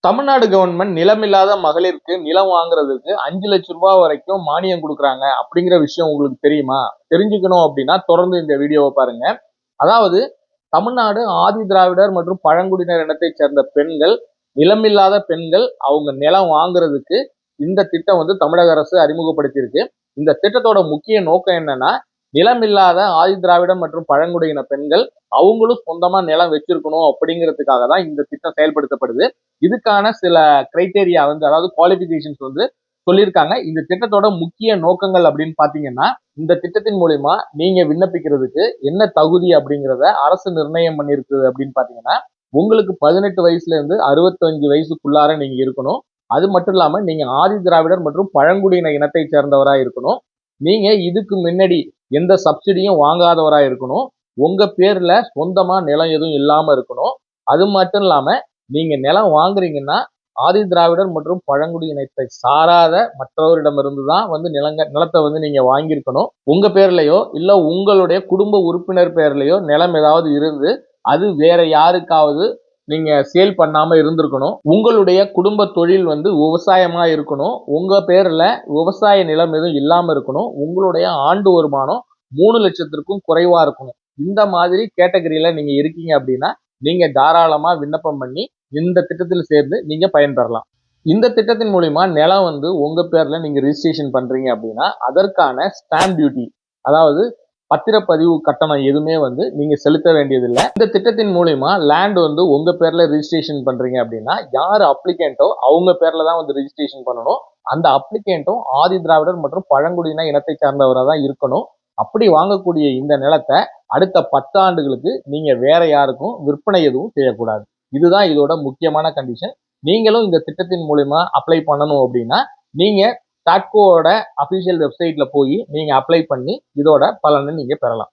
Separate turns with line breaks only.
Tamil Nadu government நிலமில்லாத மகளிருக்கு நிலம் வாங்குறதுக்கு 5 லட்சம் ரூபாய் வரைக்கும் மானியம் கொடுக்குறாங்க அப்படிங்கிற விஷயம் உங்களுக்கு தெரியுமா? தெரிஞ்சுக்கணும் அப்படின்னா தொடர்ந்து இந்த வீடியோவை பாருங்க. அதாவது தமிழ்நாடு ஆதி திராவிடர் மற்றும் பழங்குடியினர் இனத்தை சேர்ந்த பெண்கள், நிலமில்லாத பெண்கள் அவங்க நிலம் வாங்குறதுக்கு இந்த திட்டம் தமிழக அரசு அறிமுகப்படுத்தியிருக்கு. இந்த திட்டத்தோட முக்கிய நோக்கம் என்னன்னா, நிலமில்லாத ஆதி திராவிடம் மற்றும் பழங்குடியின பெண்கள் அவங்களும் சொந்தமா நிலம் வச்சிருக்கணும் அப்படிங்கிறதுக்காக தான் இந்த திட்டம் செயல்படுத்தப்படுது. இதுக்கான சில கிரைட்டேரியா அதாவது குவாலிபிகேஷன்ஸ் சொல்லியிருக்காங்க. இந்த திட்டத்தோட முக்கிய நோக்கங்கள் அப்படின்னு பாத்தீங்கன்னா, இந்த திட்டத்தின் மூலியமா நீங்க விண்ணப்பிக்கிறதுக்கு என்ன தகுதி அப்படிங்கிறத அரசு நிர்ணயம் பண்ணிருக்கு அப்படின்னு பாத்தீங்கன்னா, உங்களுக்கு 18 வயசுல இருந்து 65 வயசுக்குள்ளார நீங்க இருக்கணும். அது மட்டும் இல்லாம நீங்க ஆதி திராவிடர் மற்றும் பழங்குடியின இனத்தை சேர்ந்தவரா இருக்கணும். நீங்க இதுக்கு முன்னாடி எந்த சப்சிடியும் வாங்காதவரா இருக்கணும். உங்க பேர்ல சொந்தமா நிலம் எதுவும் இல்லாம இருக்கணும். அது மட்டும் இல்லாம நீங்க நிலம் வாங்குறீங்கன்னா ஆதி திராவிடர் மற்றும் பழங்குடி இனத்தை சாராத மற்றவரிடமிருந்து தான் நிலத்தை நீங்க வாங்கியிருக்கணும். உங்க பேர்லயோ இல்ல உங்களுடைய குடும்ப உறுப்பினர் பேர்லயோ நிலம் ஏதாவது இருந்து அது வேற யாருக்காவது நீங்க சேல் பண்ணாம இருந்திருக்கணும். உங்களுடைய குடும்ப தொழில் விவசாயமா இருக்கணும். உங்க பேர்ல விவசாய நிலம் எதுவும் இல்லாம இருக்கணும். உங்களுடைய ஆண்டு வருமானம் 3 லட்சத்திற்கும் குறைவா இருக்கணும். இந்த மாதிரி கேட்டகரியில நீங்க இருக்கீங்க அப்படின்னா நீங்க தாராளமா விண்ணப்பம் பண்ணி இந்த திட்டத்தில் சேர்ந்து நீங்க பயன்பெறலாம். இந்த திட்டத்தின் மூலியமா நிலம் உங்க பேர்ல நீங்க ரிஜிஸ்ட்ரேஷன் பண்றீங்க அப்படின்னா அதற்கான ஸ்டாம்ப் டியூட்டி, அதாவது பத்திரப்பதிவு கட்டணம் எதுவுமே நீங்க செலுத்த வேண்டியதில்லை. இந்த திட்டத்தின் மூலியமா லேண்ட் உங்க பேர்ல ரிஜிஸ்ட்ரேஷன் பண்றீங்க அப்படின்னா யார் அப்ளிகேண்டோ அவங்க பேர்ல தான் ரிஜிஸ்ட்ரேஷன் பண்ணணும். அந்த அப்ளிகேண்டும் ஆதி திராவிடர் மற்றும் பழங்குடியின இனத்தை சார்ந்தவராக தான் இருக்கணும். அப்படி வாங்கக்கூடிய இந்த நிலத்தை அடுத்த 10 ஆண்டுகளுக்கு நீங்க வேற யாருக்கும் விற்பனை எதுவும் செய்யக்கூடாது. இதுதான் இதோட முக்கியமான கண்டிஷன். நீங்களும் இந்த திட்டத்தின் மூலியமா அப்ளை பண்ணணும் அப்படின்னா நீங்க தாட்கோவோட அபிஷியல் வெப்சைட்ல போய் நீங்க அப்ளை பண்ணி இதோட பலனை நீங்க பெறலாம்.